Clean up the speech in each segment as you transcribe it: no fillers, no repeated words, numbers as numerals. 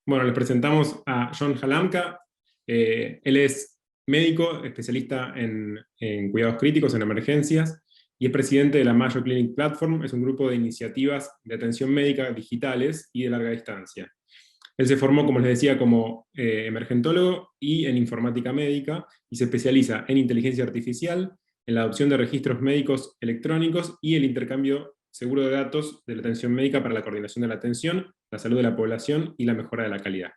Bueno, les presentamos a John Halamka. Él es médico, especialista en cuidados críticos, en emergencias, y es presidente de la Mayo Clinic Platform. Es un grupo de iniciativas de atención médica digitales y de larga distancia. Él se formó, como les decía, como emergentólogo y en informática médica, y se especializa en inteligencia artificial, en la adopción de registros médicos electrónicos y el intercambio seguro de datos de la atención médica para la coordinación de la atención, la salud de la población y la mejora de la calidad.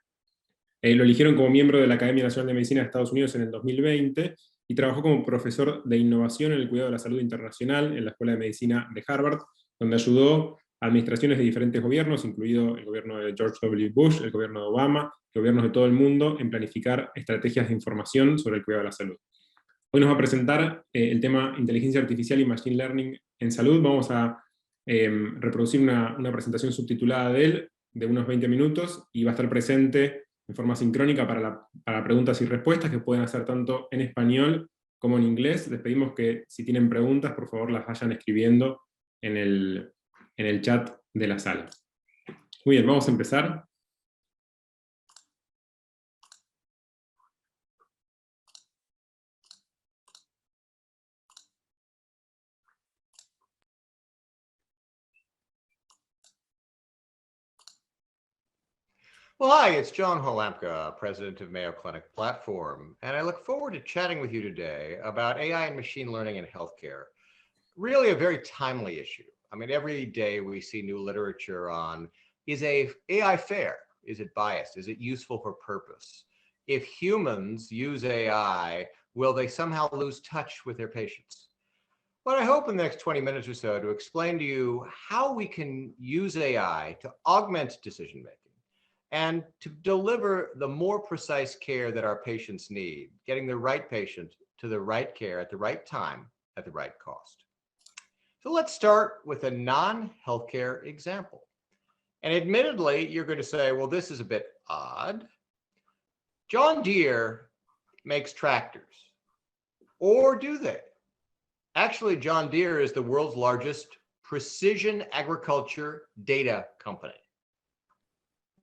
Lo eligieron como miembro de la Academia Nacional de Medicina de Estados Unidos en el 2020 y trabajó como profesor de innovación en el cuidado de la salud internacional en la Escuela de Medicina de Harvard, donde ayudó a administraciones de diferentes gobiernos, incluido el gobierno de George W. Bush, el gobierno de Obama, gobiernos de todo el mundo, en planificar estrategias de información sobre el cuidado de la salud. Hoy nos va a presentar el tema inteligencia artificial y machine learning en salud. Vamos a reproducir una presentación subtitulada de él, de unos 20 minutos, y va a estar presente en forma sincrónica para preguntas y respuestas que pueden hacer tanto en español como en inglés. Les pedimos que si tienen preguntas, por favor las vayan escribiendo en el chat de la sala. Muy bien, vamos a empezar. Well, hi, it's John Halamka, president of Mayo Clinic Platform, and I look forward to chatting with you today about AI and machine learning in healthcare. Really a very timely issue. I mean, every day we see new literature on, is AI fair? Is it biased? Is it useful for purpose? If humans use AI, will they somehow lose touch with their patients? But I hope in the next 20 minutes or so to explain to you how we can use AI to augment decision-making and to deliver the more precise care that our patients need, getting the right patient to the right care at the right time at the right cost. So let's start with a non-healthcare example. And admittedly, you're going to say, well, this is a bit odd. John Deere makes tractors, or do they? Actually, John Deere is the world's largest precision agriculture data company.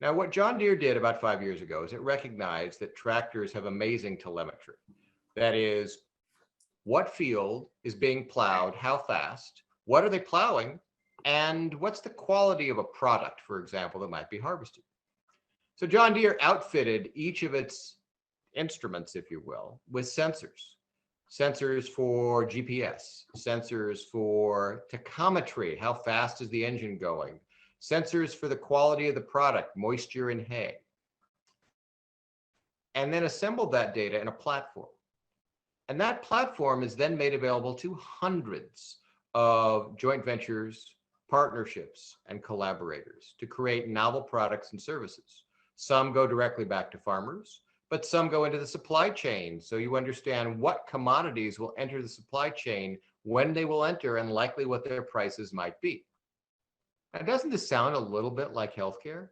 Now, what John Deere did about 5 years ago is it recognized that tractors have amazing telemetry. That is, what field is being plowed, how fast, what are they plowing, and what's the quality of a product, for example, that might be harvested. So John Deere outfitted each of its instruments, if you will, with sensors. Sensors for GPS, sensors for tachometry, how fast is the engine going, sensors for the quality of the product, moisture in hay, and then assembled that data in a platform. And that platform is then made available to hundreds of joint ventures, partnerships, and collaborators to create novel products and services. Some go directly back to farmers, but some go into the supply chain. So you understand what commodities will enter the supply chain, when they will enter, and likely what their prices might be. Now, doesn't this sound a little bit like healthcare?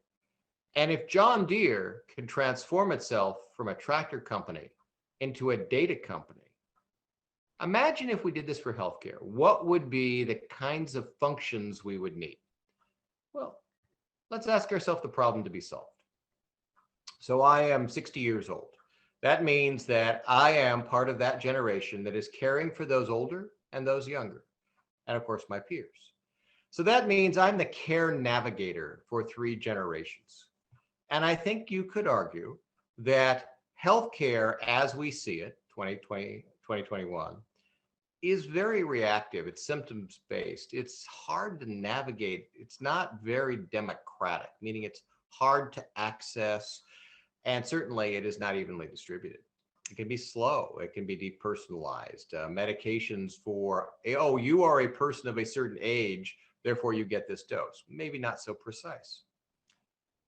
And if John Deere can transform itself from a tractor company into a data company, imagine if we did this for healthcare. What would be the kinds of functions we would need? Well, let's ask ourselves the problem to be solved. So I am 60 years old. That means that I am part of that generation that is caring for those older and those younger, and of course my peers. So that means I'm the care navigator for 3 generations. And I think you could argue that healthcare as we see it, 2020, 2021, is very reactive. It's symptoms-based. It's hard to navigate. It's not very democratic, meaning it's hard to access, and certainly it is not evenly distributed. It can be slow. It can be depersonalized. Medications for, oh, you are a person of a certain age, therefore you get this dose. Maybe not so precise.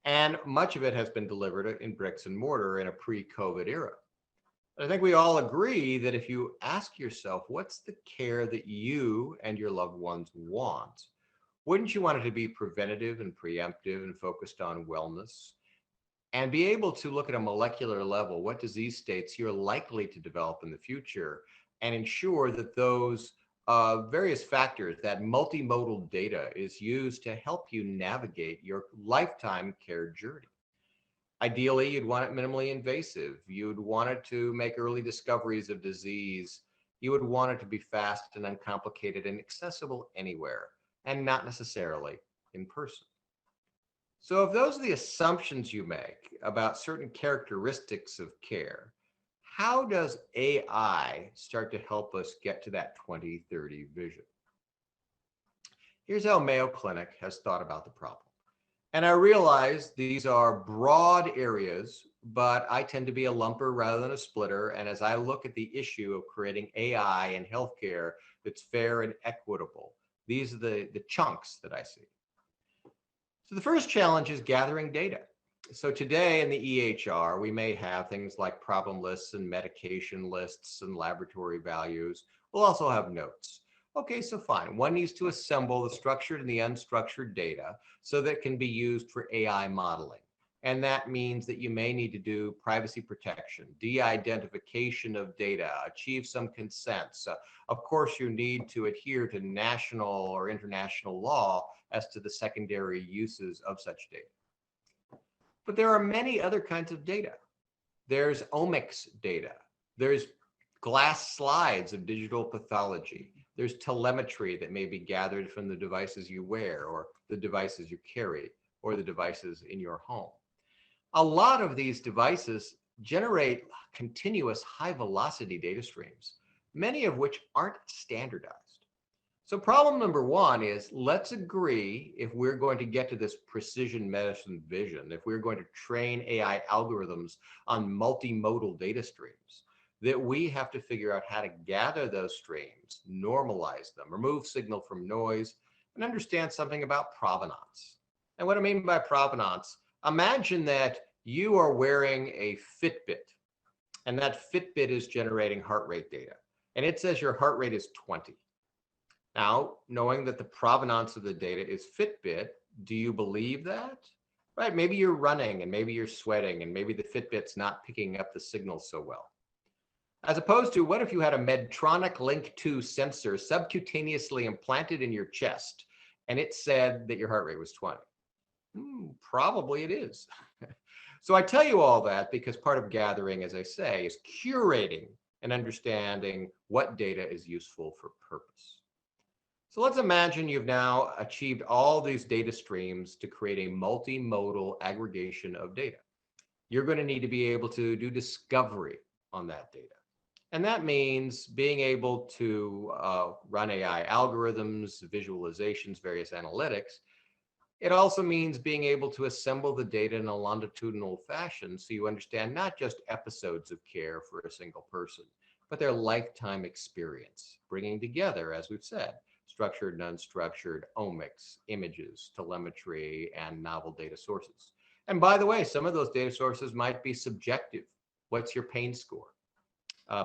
And much of it has been delivered in bricks and mortar in a pre-COVID era. I think we all agree that if you ask yourself, what's the care that you and your loved ones want? Wouldn't you want it to be preventative and preemptive and focused on wellness? And be able to look at a molecular level, what disease states you're likely to develop in the future, and ensure that those various factors, that multimodal data, is used to help you navigate your lifetime care journey. Ideally, you'd want it minimally invasive. You'd want it to make early discoveries of disease. You would want it to be fast and uncomplicated and accessible anywhere, and not necessarily in person. So if those are the assumptions you make about certain characteristics of care, how does AI start to help us get to that 2030 vision? Here's how Mayo Clinic has thought about the problem. And I realize these are broad areas, but I tend to be a lumper rather than a splitter. And as I look at the issue of creating AI in healthcare that's fair and equitable, these are the chunks that I see. So the first challenge is gathering data. So today in the EHR, we may have things like problem lists and medication lists and laboratory values. We'll also have notes. Okay, so fine. One needs to assemble the structured and the unstructured data so that it can be used for AI modeling. And that means that you may need to do privacy protection, de-identification of data, achieve some consents. Of course, you need to adhere to national or international law as to the secondary uses of such data. But there are many other kinds of data. There's omics data. There's glass slides of digital pathology. There's telemetry that may be gathered from the devices you wear or the devices you carry or the devices in your home. A lot of these devices generate continuous high velocity data streams, many of which aren't standardized. So problem number one is, let's agree, if we're going to get to this precision medicine vision, if we're going to train AI algorithms on multimodal data streams, that we have to figure out how to gather those streams, normalize them, remove signal from noise, and understand something about provenance. And what I mean by provenance, imagine that you are wearing a Fitbit, and that Fitbit is generating heart rate data, and it says your heart rate is 20. Now, knowing that the provenance of the data is Fitbit, do you believe that? Right, maybe you're running and maybe you're sweating and maybe the Fitbit's not picking up the signal so well. As opposed to, what if you had a Medtronic Link 2 sensor subcutaneously implanted in your chest and it said that your heart rate was 20? Probably it is. So I tell you all that because part of gathering, as I say, is curating and understanding what data is useful for purpose. So let's imagine you've now achieved all these data streams to create a multimodal aggregation of data. You're going to need to be able to do discovery on that data. And that means being able to run AI algorithms, visualizations, various analytics. It also means being able to assemble the data in a longitudinal fashion so you understand not just episodes of care for a single person, but their lifetime experience, bringing together, as we've said, structured and unstructured omics, images, telemetry, and novel data sources. And by the way, some of those data sources might be subjective. What's your pain score?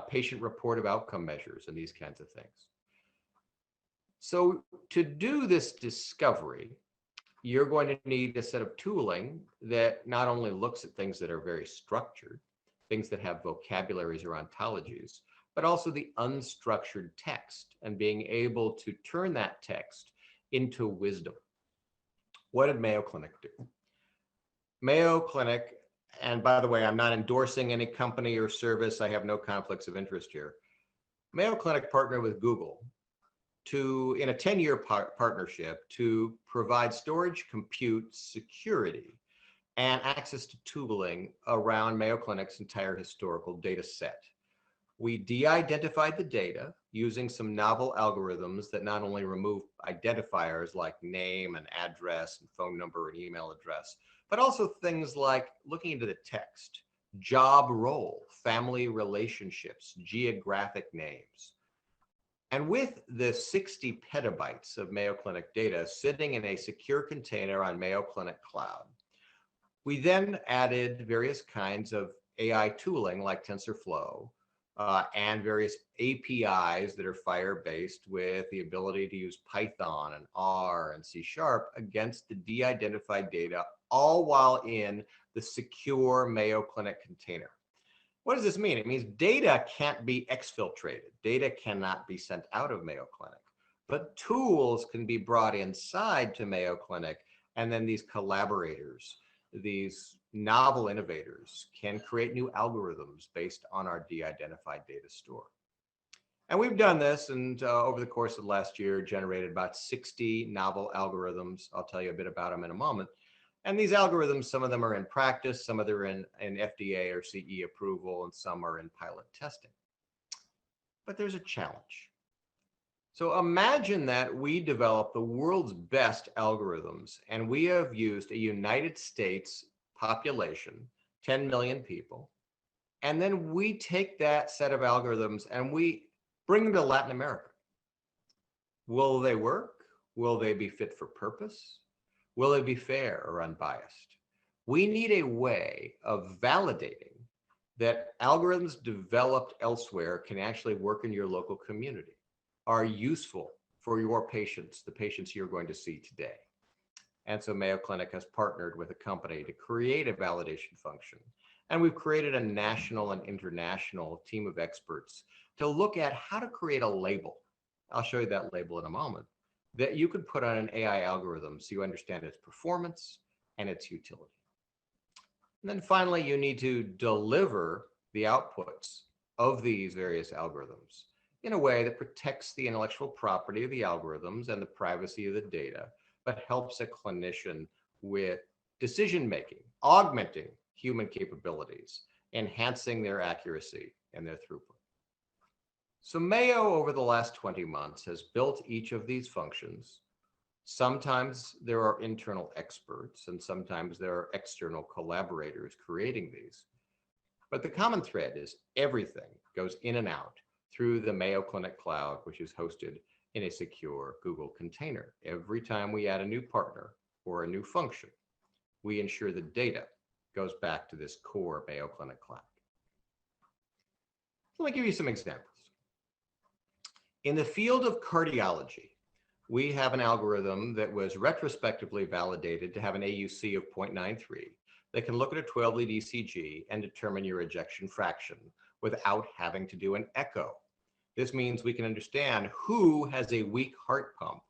Patient reported outcome measures and these kinds of things. So to do this discovery, you're going to need a set of tooling that not only looks at things that are very structured, things that have vocabularies or ontologies, but also the unstructured text and being able to turn that text into wisdom. What did Mayo Clinic do? Mayo Clinic, and by the way, I'm not endorsing any company or service. I have no conflicts of interest here. Mayo Clinic partnered with Google in a 10-year partnership to provide storage, compute, security, and access to tooling around Mayo Clinic's entire historical data set. We de-identified the data using some novel algorithms that not only remove identifiers like name and address and phone number and email address, but also things like looking into the text, job role, family relationships, geographic names. And with the 60 petabytes of Mayo Clinic data sitting in a secure container on Mayo Clinic Cloud, we then added various kinds of AI tooling like TensorFlow and various APIs that are Fire-based with the ability to use Python and R and C# against the de-identified data, all while in the secure Mayo Clinic container. What does this mean? It means data can't be exfiltrated. Data cannot be sent out of Mayo Clinic, but tools can be brought inside to Mayo Clinic, and then these collaborators, these novel innovators can create new algorithms based on our de-identified data store. And we've done this, and over the course of last year, generated about 60 novel algorithms. I'll tell you a bit about them in a moment. And these algorithms, some of them are in practice, some of them are in FDA or CE approval, and some are in pilot testing. But there's a challenge. So imagine that we develop the world's best algorithms, and we have used a United States population, 10 million people, and then we take that set of algorithms and we bring them to Latin America. Will they work? Will they be fit for purpose? Will they be fair or unbiased? We need a way of validating that algorithms developed elsewhere can actually work in your local community, are useful for your patients, the patients you're going to see today. And so Mayo Clinic has partnered with a company to create a validation function. And we've created a national and international team of experts to look at how to create a label. I'll show you that label in a moment, that you could put on an AI algorithm so you understand its performance and its utility. And then finally, you need to deliver the outputs of these various algorithms in a way that protects the intellectual property of the algorithms and the privacy of the data, but helps a clinician with decision-making, augmenting human capabilities, enhancing their accuracy and their throughput. So Mayo, over the last 20 months, has built each of these functions. Sometimes there are internal experts, and sometimes there are external collaborators creating these. But the common thread is everything goes in and out through the Mayo Clinic Cloud, which is hosted in a secure Google container. Every time we add a new partner or a new function, we ensure the data goes back to this core Mayo Clinic Cloud. Let me give you some examples. In the field of cardiology, we have an algorithm that was retrospectively validated to have an AUC of 0.93 that can look at a 12-lead ECG and determine your ejection fraction without having to do an echo. This means we can understand who has a weak heart pump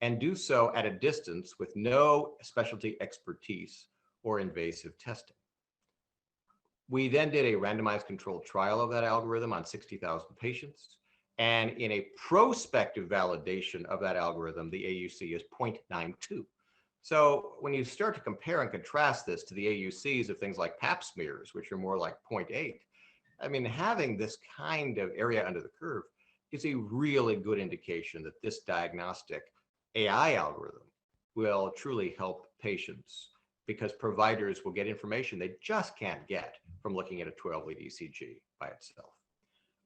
and do so at a distance with no specialty expertise or invasive testing. We then did a randomized controlled trial of that algorithm on 60,000 patients. And in a prospective validation of that algorithm, the AUC is 0.92. So when you start to compare and contrast this to the AUCs of things like pap smears, which are more like 0.8, I mean, having this kind of area under the curve is a really good indication that this diagnostic AI algorithm will truly help patients, because providers will get information they just can't get from looking at a 12-lead ECG by itself.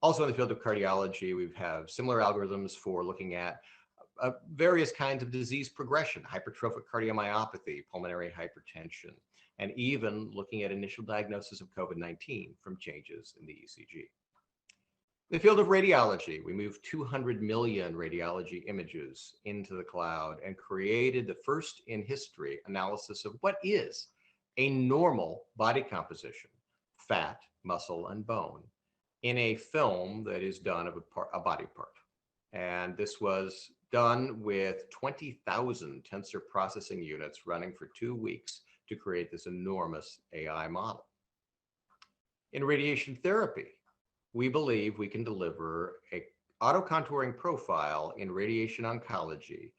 Also in the field of cardiology, we have similar algorithms for looking at various kinds of disease progression, hypertrophic cardiomyopathy, pulmonary hypertension, and even looking at initial diagnosis of COVID-19 from changes in the ECG. In the field of radiology, we moved 200 million radiology images into the cloud and created the first in history analysis of what is a normal body composition, fat, muscle, and bone, in a film that is done of a body part. And this was done with 20,000 tensor processing units running for 2 weeks to create this enormous AI model. In radiation therapy, we believe we can deliver a auto-contouring profile in radiation oncology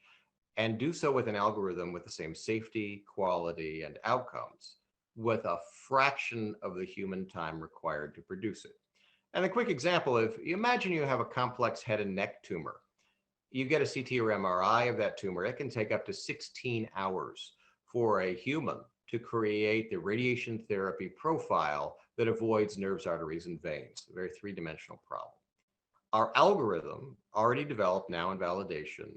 and do so with an algorithm with the same safety, quality, and outcomes with a fraction of the human time required to produce it. And a quick example, if you imagine you have a complex head and neck tumor, you get a CT or MRI of that tumor, it can take up to 16 hours for a human to create the radiation therapy profile that avoids nerves, arteries, and veins, a very three-dimensional problem. Our algorithm, already developed now in validation,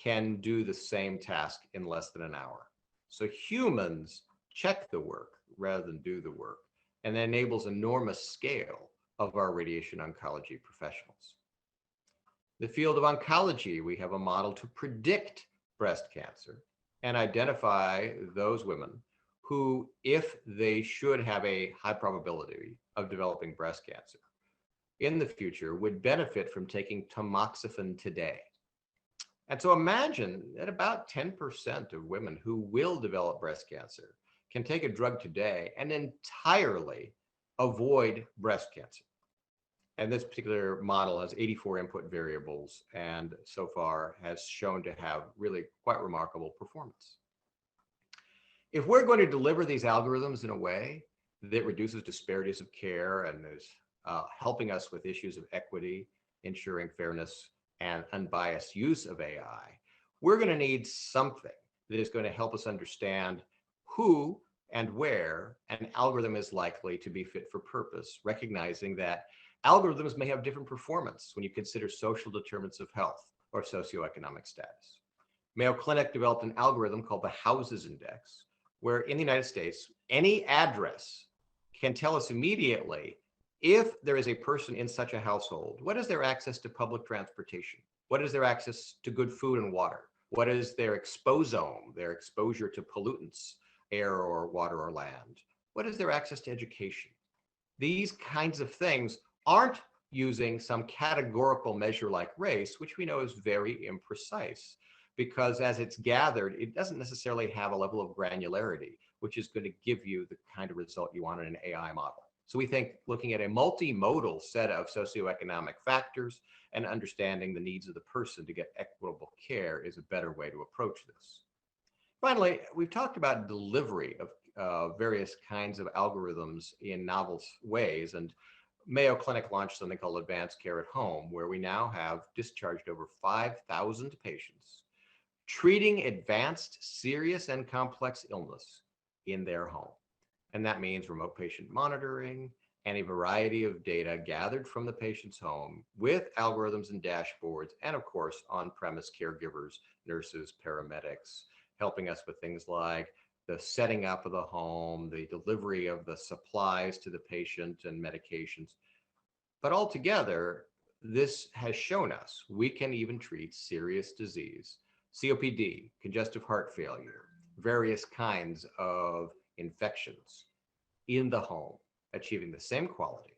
can do the same task in less than an hour. So humans check the work rather than do the work, and that enables enormous scale of our radiation oncology professionals. In the field of oncology, we have a model to predict breast cancer and identify those women who, if they should have a high probability of developing breast cancer in the future, would benefit from taking tamoxifen today. And so imagine that about 10% of women who will develop breast cancer can take a drug today and entirely avoid breast cancer. And this particular model has 84 input variables and so far has shown to have really quite remarkable performance. If we're going to deliver these algorithms in a way that reduces disparities of care and is helping us with issues of equity, ensuring fairness and unbiased use of AI, we're going to need something that is going to help us understand who and where an algorithm is likely to be fit for purpose, recognizing that algorithms may have different performance when you consider social determinants of health or socioeconomic status. Mayo Clinic developed an algorithm called the Houses Index, where in the United States, any address can tell us immediately if there is a person in such a household, what is their access to public transportation? What is their access to good food and water? What is their exposome, their exposure to pollutants, air or water or land? What is their access to education? These kinds of things aren't using some categorical measure like race, which we know is very imprecise, because as it's gathered, it doesn't necessarily have a level of granularity, which is going to give you the kind of result you want in an AI model. So we think looking at a multimodal set of socioeconomic factors and understanding the needs of the person to get equitable care is a better way to approach this. Finally, we've talked about delivery of various kinds of algorithms in novel ways, and Mayo Clinic launched something called Advanced Care at Home, where we now have discharged over 5,000 patients treating advanced, serious, and complex illness in their home. And that means remote patient monitoring and a variety of data gathered from the patient's home with algorithms and dashboards, and of course, on-premise caregivers, nurses, paramedics, helping us with things like the setting up of the home, the delivery of the supplies to the patient and medications. But altogether, this has shown us we can even treat serious disease, COPD, congestive heart failure, various kinds of infections in the home, achieving the same quality,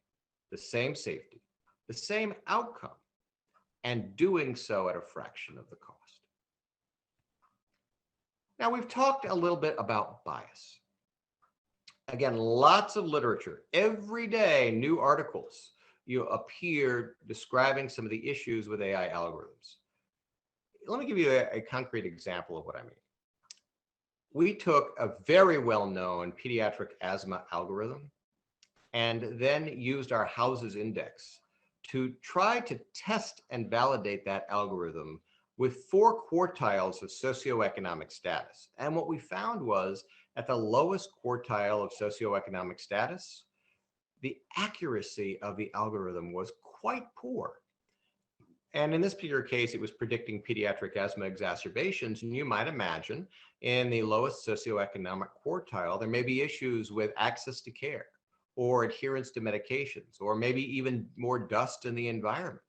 the same safety, the same outcome, and doing so at a fraction of the cost. Now, we've talked a little bit about bias. Again, lots of literature. Every day, new articles appear describing some of the issues with AI algorithms. Let me give you a concrete example of what I mean. We took a very well-known pediatric asthma algorithm and then used our Houses Index to try to test and validate that algorithm with 4 quartiles of socioeconomic status. And what we found was at the lowest quartile of socioeconomic status, the accuracy of the algorithm was quite poor. And in this particular case, it was predicting pediatric asthma exacerbations. And you might imagine in the lowest socioeconomic quartile, there may be issues with access to care or adherence to medications, or maybe even more dust in the environment.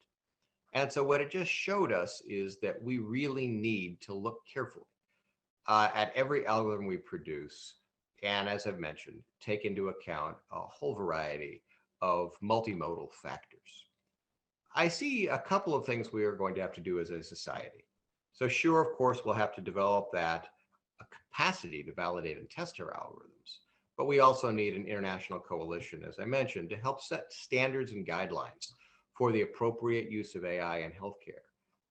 And so what it just showed us is that we really need to look carefully at every algorithm we produce. And as I've mentioned, take into account a whole variety of multimodal factors. I see a couple of things we are going to have to do as a society. So sure, of course, we'll have to develop that capacity to validate and test our algorithms. But we also need an international coalition, as I mentioned, to help set standards and guidelines for the appropriate use of AI in healthcare.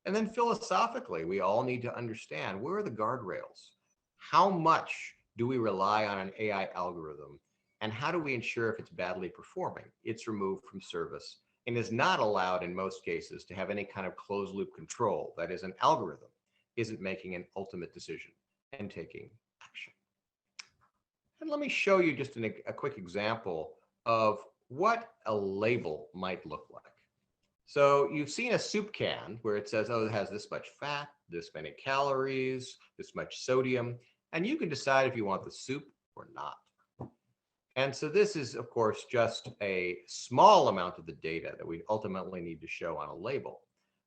And then philosophically, we all need to understand, where are the guardrails? How much do we rely on an AI algorithm? And how do we ensure if it's badly performing, it's removed from service and is not allowed in most cases to have any kind of closed loop control? That is, an algorithm isn't making an ultimate decision and taking action. And let me show you just a quick example of what a label might look like. So you've seen a soup can where it says, oh, it has this much fat, this many calories, this much sodium, and you can decide if you want the soup or not. And so this is, of course, just a small amount of the data that we ultimately need to show on a label.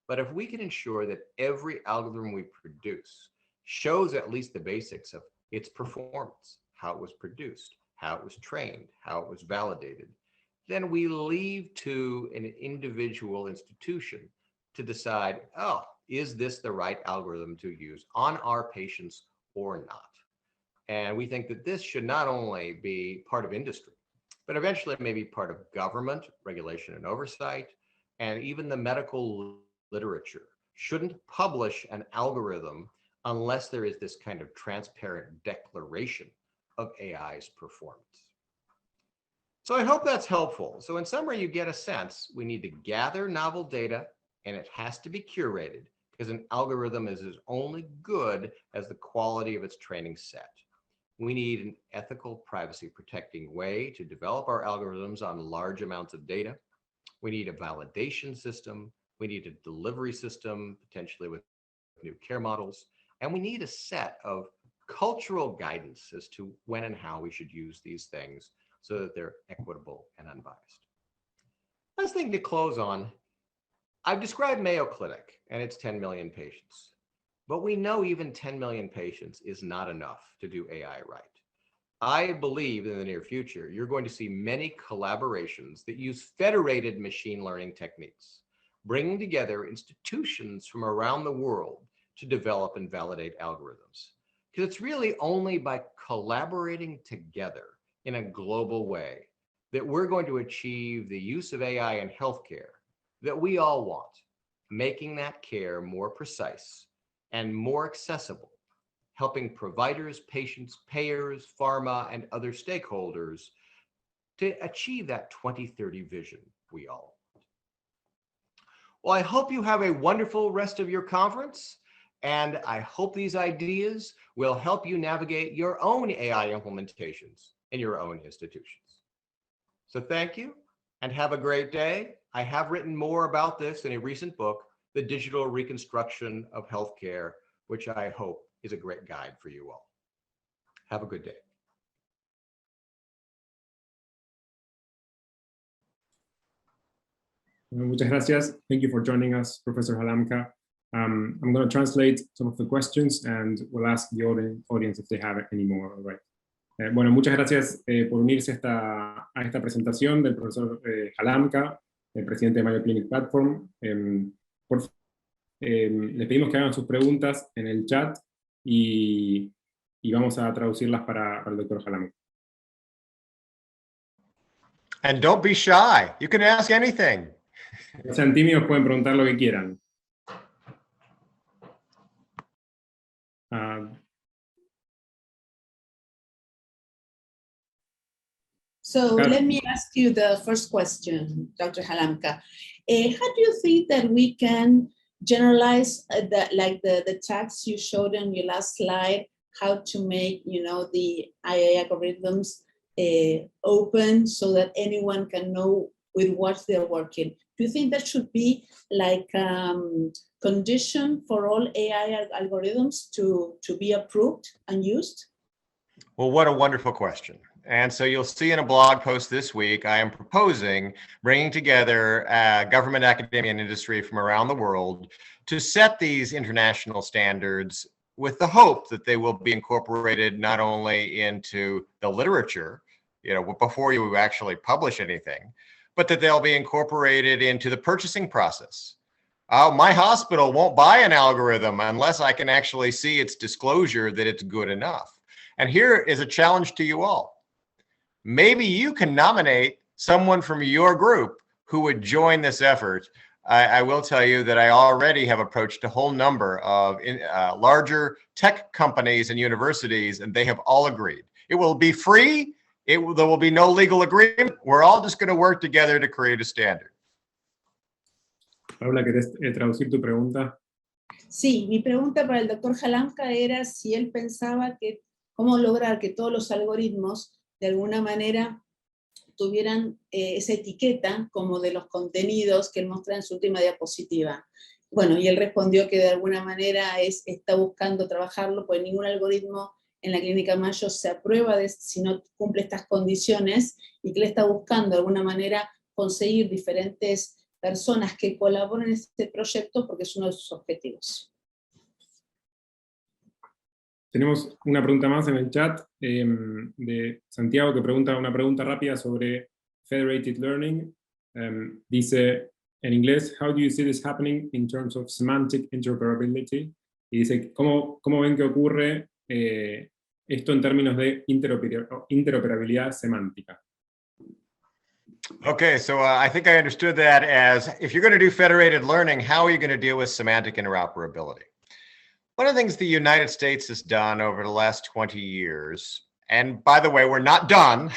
But if we can ensure that every algorithm we produce shows at least the basics of its performance, how it was produced, how it was trained, how it was validated, then we leave to an individual institution to decide, oh, is this the right algorithm to use on our patients or not? And we think that this should not only be part of industry, but eventually maybe part of government regulation and oversight, and even the medical literature shouldn't publish an algorithm unless there is this kind of transparent declaration of AI's performance. So I hope that's helpful. So in summary, you get a sense we need to gather novel data, and it has to be curated because an algorithm is as only good as the quality of its training set. We need an ethical, privacy-protecting way to develop our algorithms on large amounts of data. We need a validation system. We need a delivery system, potentially with new care models. And we need a set of cultural guidance as to when and how we should use these things so that they're equitable and unbiased. Last thing to close on, I've described Mayo Clinic and its 10 million patients. But we know even 10 million patients is not enough to do AI right. I believe in the near future, you're going to see many collaborations that use federated machine learning techniques, bringing together institutions from around the world to develop and validate algorithms. Because it's really only by collaborating together in a global way that we're going to achieve the use of AI in healthcare that we all want, making that care more precise and more accessible, helping providers, patients, payers, pharma, and other stakeholders to achieve that 2030 vision we all want. Well, I hope you have a wonderful rest of your conference, and I hope these ideas will help you navigate your own AI implementations in your own institutions. So thank you, and have a great day. I have written more about this in a recent book, The Digital Reconstruction of Healthcare, which I hope is a great guide for you all. Have a good day. Muchas gracias. Thank you for joining us, Professor Halamka. I'm going to translate some of the questions and we'll ask the audience if they have any more. Right. Bueno, muchas gracias por unirse a esta presentación del profesor Halamka, el presidente de Mayo Clinic Platform. Les pedimos que hagan sus preguntas en el chat y vamos a traducirlas para el doctor Halamka. And don't be shy. You can ask anything. No sean tímidos, pueden preguntar lo que quieran. So let me ask you the first question, Dr. Halamka. How do you think that we can generalize the tags you showed on your last slide, how to make the AI algorithms open so that anyone can know with what they're working? Do you think that should be like condition for all AI algorithms to be approved and used? Well, what a wonderful question. And so you'll see in a blog post this week, I am proposing bringing together government, academia, and industry from around the world to set these international standards with the hope that they will be incorporated not only into the literature, before you actually publish anything, but that they'll be incorporated into the purchasing process. My hospital won't buy an algorithm unless I can actually see its disclosure that it's good enough. And here is a challenge to you all. Maybe you can nominate someone from your group who would join this effort. I will tell you that I already have approached a whole number of larger tech companies and universities, and they have all agreed. It will be free. There will be no legal agreement. We're all just going to work together to create a standard. Paula, ¿querés traducir tu pregunta? Sí, mi pregunta para el doctor Halamka era si él pensaba cómo lograr que todos los algoritmos de alguna manera tuvieran esa etiqueta como de los contenidos que él muestra en su última diapositiva. Bueno, y él respondió que de alguna manera está buscando trabajarlo, pues ningún algoritmo en la Clínica Mayo se aprueba si no cumple estas condiciones, y que él está buscando de alguna manera conseguir diferentes personas que colaboren en este proyecto porque es uno de sus objetivos. Tenemos una pregunta más en el chat de Santiago que pregunta una pregunta rápida sobre federated learning. Dice en inglés, how do you see this happening in terms of semantic interoperability? Y dice, ¿cómo ven que ocurre esto en términos de interoperabilidad semántica. Okay, so I think I understood that as if you're going to do federated learning, how are you going to deal with semantic interoperability? One of the things the United States has done over the last 20 years, and by the way, we're not done,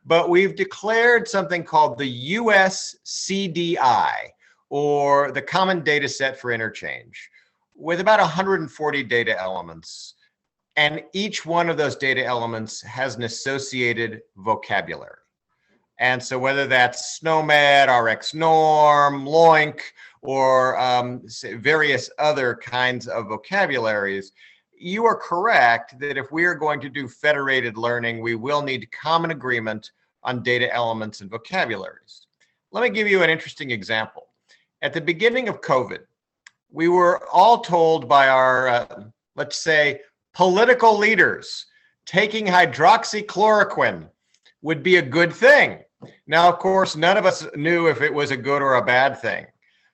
but we've declared something called the US CDI, or the Common Data Set for Interchange, with about 140 data elements. And each one of those data elements has an associated vocabulary. And so whether that's SNOMED, RxNorm, LOINC, or various other kinds of vocabularies, you are correct that if we are going to do federated learning, we will need common agreement on data elements and vocabularies. Let me give you an interesting example. At the beginning of COVID, we were all told by our, let's say, political leaders, taking hydroxychloroquine would be a good thing. Now, of course, none of us knew if it was a good or a bad thing.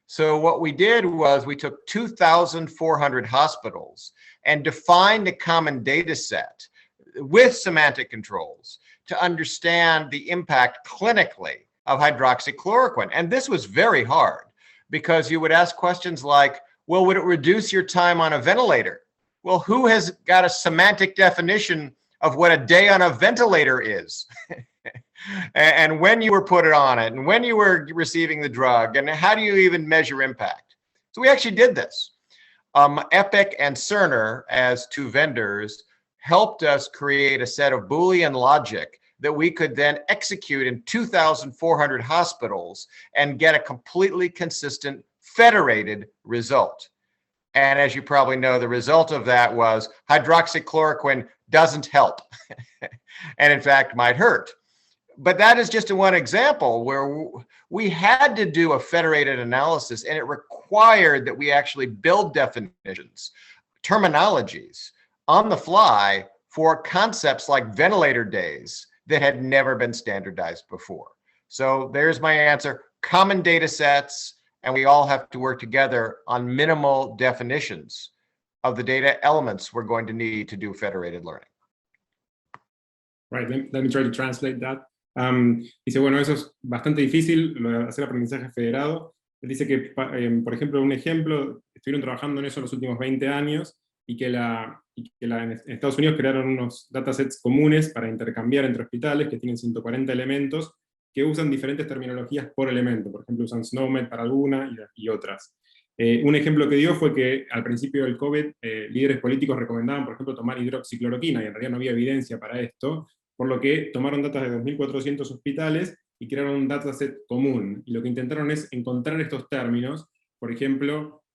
So what we did was we took 2,400 hospitals and defined a common data set with semantic controls to understand the impact clinically of hydroxychloroquine. And this was very hard because you would ask questions like, well, would it reduce your time on a ventilator? Well, who has got a semantic definition of what a day on a ventilator is? And when you were put it on it, and when you were receiving the drug, and how do you even measure impact? So we actually did this. Epic and Cerner, as two vendors, helped us create a set of Boolean logic that we could then execute in 2,400 hospitals and get a completely consistent federated result. And as you probably know, the result of that was hydroxychloroquine doesn't help, and in fact might hurt. But that is just one example where we had to do a federated analysis, and it required that we actually build definitions, terminologies on the fly for concepts like ventilator days that had never been standardized before. So there's my answer: common data sets, and we all have to work together on minimal definitions of the data elements we're going to need to do federated learning. Right, let me try to translate that. Dice, bueno, eso es bastante difícil, lo de hacer aprendizaje federado. Él dice que, por ejemplo, un ejemplo, estuvieron trabajando en eso los últimos 20 años, y que en Estados Unidos crearon unos datasets comunes para intercambiar entre hospitales que tienen 140 elementos, que usan diferentes terminologías por elemento. Por ejemplo, usan SNOMED para alguna y otras. Un ejemplo que dio fue que al principio del COVID, líderes políticos recomendaban, por ejemplo, tomar hidroxicloroquina, y en realidad no había evidencia para esto, por lo que tomaron datos de 2.400 hospitales y crearon un dataset común. Y lo que intentaron es encontrar estos términos, por ejemplo,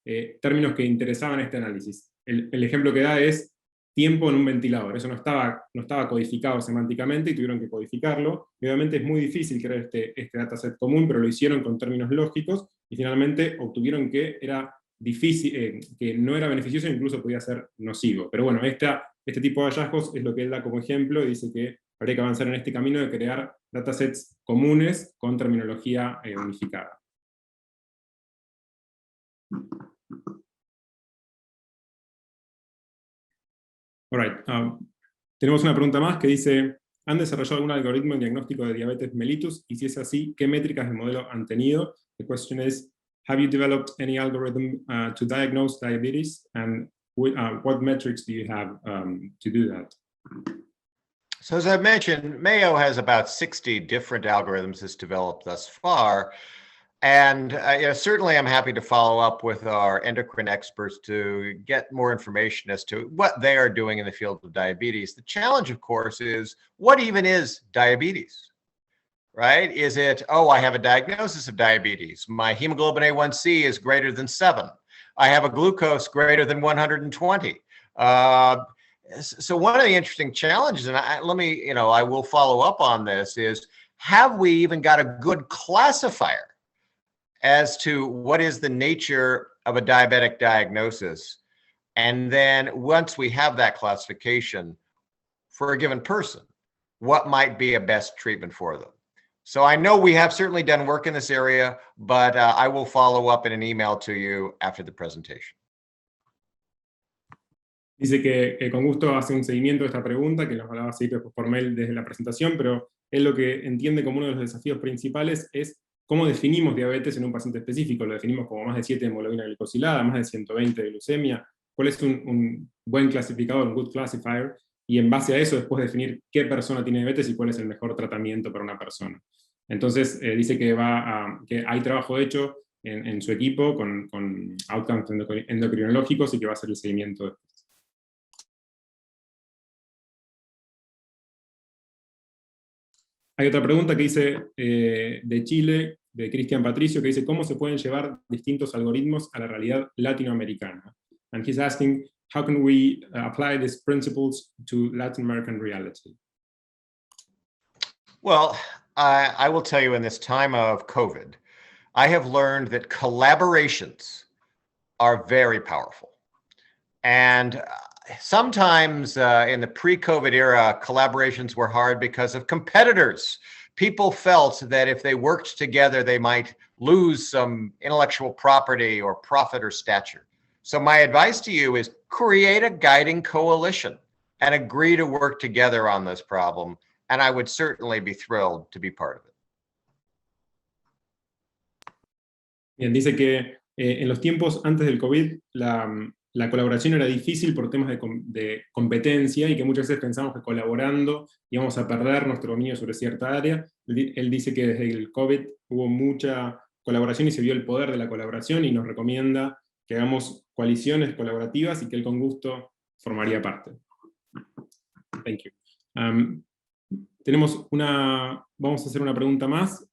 términos que interesaban este análisis. El ejemplo que da es tiempo en un ventilador. Eso no estaba codificado semánticamente y tuvieron que codificarlo. Y obviamente es muy difícil crear este dataset común, pero lo hicieron con términos lógicos y finalmente obtuvieron que era difícil, que no era beneficioso e incluso podía ser nocivo. Pero bueno, este tipo de hallazgos es lo que él da como ejemplo y dice que habría que avanzar en este camino de crear datasets comunes con terminología unificada. All right. Tenemos una pregunta más que dice, ¿han desarrollado algún algoritmo de diagnóstico de diabetes mellitus? Y si es así, ¿qué métricas de modelo han tenido? The question is, have you developed any algorithm to diagnose diabetes? And what metrics do you have to do that? So as I've mentioned, Mayo has about 60 different algorithms it's developed thus far. And certainly I'm happy to follow up with our endocrine experts to get more information as to what they are doing in the field of diabetes. The challenge, of course, is what even is diabetes, right? Is it, oh, I have a diagnosis of diabetes. My hemoglobin A1C is greater than 7. I have a glucose greater than 120. So one of the interesting challenges, and I will follow up on this, is have we even got a good classifier as to what is the nature of a diabetic diagnosis? And then once we have that classification for a given person, what might be a best treatment for them? So I know we have certainly done work in this area, but I will follow up in an email to you after the presentation. Dice que con gusto hace un seguimiento de esta pregunta, que nos hablaba así por mail desde la presentación, pero él lo que entiende como uno de los desafíos principales es cómo definimos diabetes en un paciente específico. Lo definimos como más de 7 de hemoglobina glicosilada, más de 120 de glucemia. ¿Cuál es un buen clasificador, un good classifier? Y en base a eso después definir qué persona tiene diabetes y cuál es el mejor tratamiento para una persona. Entonces dice que hay trabajo hecho en su equipo con outcomes endocrinológicos y que va a hacer el seguimiento después. Hay otra pregunta que dice de Chile, de Cristian Patricio, que dice ¿cómo se pueden llevar distintos algoritmos a la realidad latinoamericana? And he's asking, how can we apply these principles to Latin American reality? Well, I will tell you, in this time of COVID, I have learned that collaborations are very powerful. And sometimes in the pre-COVID era, collaborations were hard because of competitors. People felt that if they worked together, they might lose some intellectual property or profit or stature. So my advice to you is create a guiding coalition and agree to work together on this problem. And I would certainly be thrilled to be part of it. Bien, dice que en los tiempos antes del COVID, la colaboración era difícil por temas de competencia y que muchas veces pensamos que colaborando íbamos a perder nuestro dominio sobre cierta área. Él dice que desde el COVID hubo mucha colaboración y se vio el poder de la colaboración y nos recomienda que hagamos coaliciones colaborativas y que él con gusto formaría parte. Thank you. Vamos a hacer una pregunta más.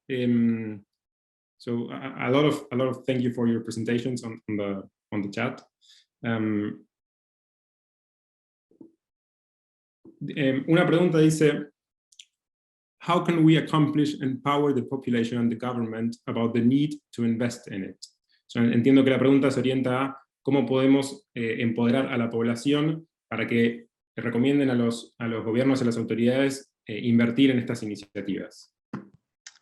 So a lot of thank you for your presentations on the chat. Una pregunta dice, how can we accomplish and empower the population and the government about the need to invest in it? So, entiendo que la pregunta se orienta a cómo podemos empoderar a la población para que recomienden a los gobiernos y a las autoridades invertir en estas iniciativas.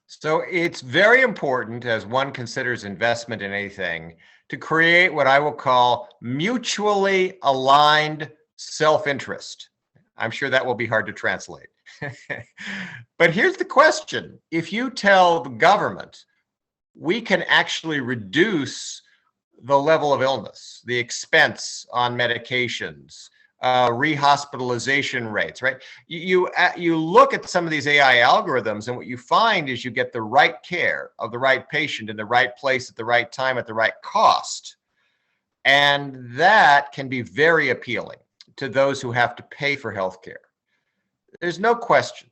So it's very important, as one considers investment in anything, to create what I will call mutually aligned self-interest. I'm sure that will be hard to translate. But here's the question. If you tell the government, we can actually reduce the level of illness, the expense on medications, rehospitalization rates, right? You look at some of these AI algorithms, and what you find is you get the right care of the right patient in the right place at the right time at the right cost. And that can be very appealing to those who have to pay for healthcare. There's no question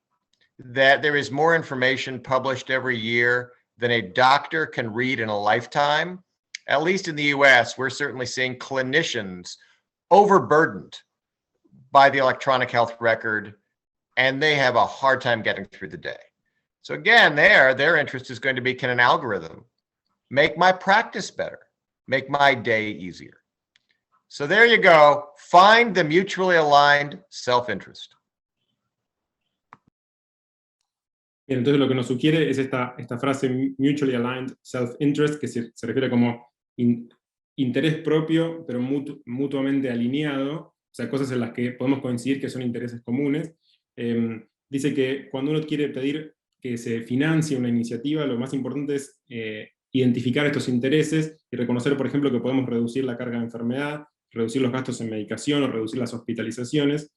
that there is more information published every year than a doctor can read in a lifetime. At least in the US, we're certainly seeing clinicians overburdened by the electronic health record, and they have a hard time getting through the day. So again, their interest is going to be, can an algorithm make my practice better, make my day easier? So there you go. Find the mutually aligned self-interest. Bien, entonces lo que nos sugiere es esta frase mutually aligned self-interest, que se refiere como interés propio, pero mutuamente alineado, o sea, cosas en las que podemos coincidir que son intereses comunes. Dice que cuando uno quiere pedir que se financie una iniciativa, lo más importante es identificar estos intereses y reconocer, por ejemplo, que podemos reducir la carga de enfermedad, reducir los gastos en medicación o reducir las hospitalizaciones,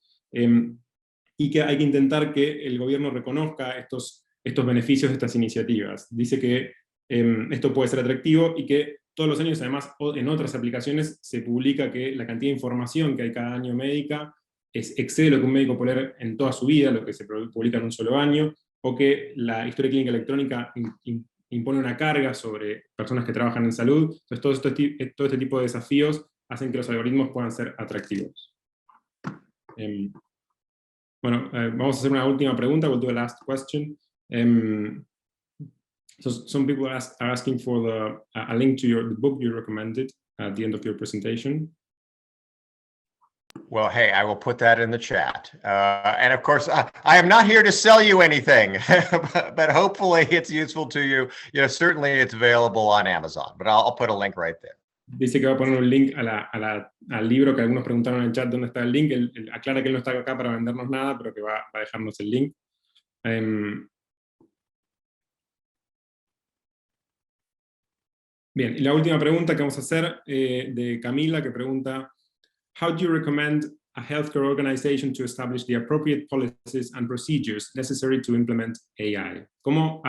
y que hay que intentar que el gobierno reconozca estos beneficios de estas iniciativas. Dice que esto puede ser atractivo y que todos los años, además, en otras aplicaciones se publica que la cantidad de información que hay cada año médica excede lo que un médico puede leer en toda su vida, lo que se publica en un solo año, o que la historia clínica electrónica impone una carga sobre personas que trabajan en salud. Entonces, todo este tipo de desafíos hacen que los algoritmos puedan ser atractivos. Bueno, vamos a hacer una última pregunta. We'll do a last question. So some people are asking for a link to the book you recommended at the end of your presentation. Well, hey, I will put that in the chat. And of course, I am not here to sell you anything, but hopefully it's useful to you. You know, certainly it's available on Amazon, but I'll put a link right there. dice que va a poner un link al libro, que algunos preguntaron en el chat dónde está el link. Él aclara que él no está acá para vendernos nada, pero que va a dejarnos el link. Bien, y la última pregunta que vamos a hacer de Camila, que pregunta: How do you recommend a healthcare organization to establish the appropriate policies and procedures necessary to implement AI? ¿Cómo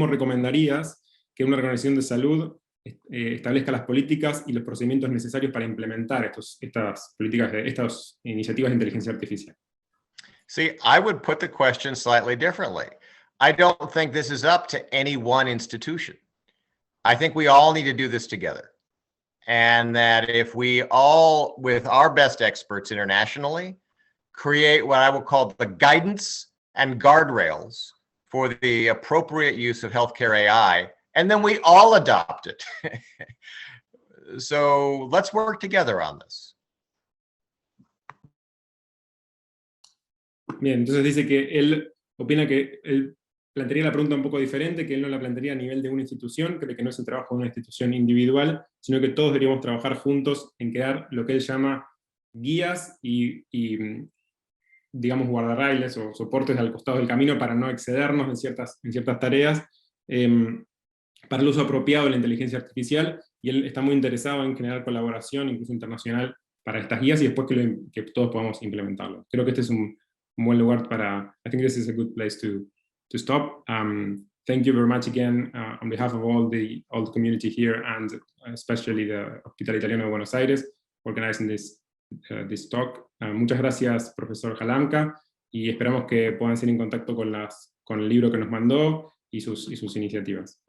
recomendarías que una organización de salud establezca las políticas y los procedimientos necesarios para implementar estas iniciativas de inteligencia artificial? See, I would put the question slightly differently. I don't think this is up to any one institution. I think we all need to do this together. And that if we all, with our best experts internationally, create what I will call the guidance and guardrails for the appropriate use of healthcare AI, and then we all adopt it. So let's work together on this. Bien, entonces dice que él opina que él plantearía la pregunta un poco diferente, que él no la plantearía a nivel de una institución, cree que no es el trabajo de una institución individual, sino que todos deberíamos trabajar juntos en crear lo que él llama guías y digamos, guardarrailes o soportes al costado del camino para no excedernos en ciertas tareas, para el uso apropiado de la inteligencia artificial, y él está muy interesado en generar colaboración, incluso internacional, para estas guías, y después que todos podamos implementarlo. Creo que este es un buen lugar para... I think this is a good place to stop. Thank you very much again on behalf of all the community here, and especially the Hospital Italiano de Buenos Aires, organizing this talk. Muchas gracias, profesor Halamka, y esperamos que puedan ser en contacto con el libro que nos mandó y sus iniciativas.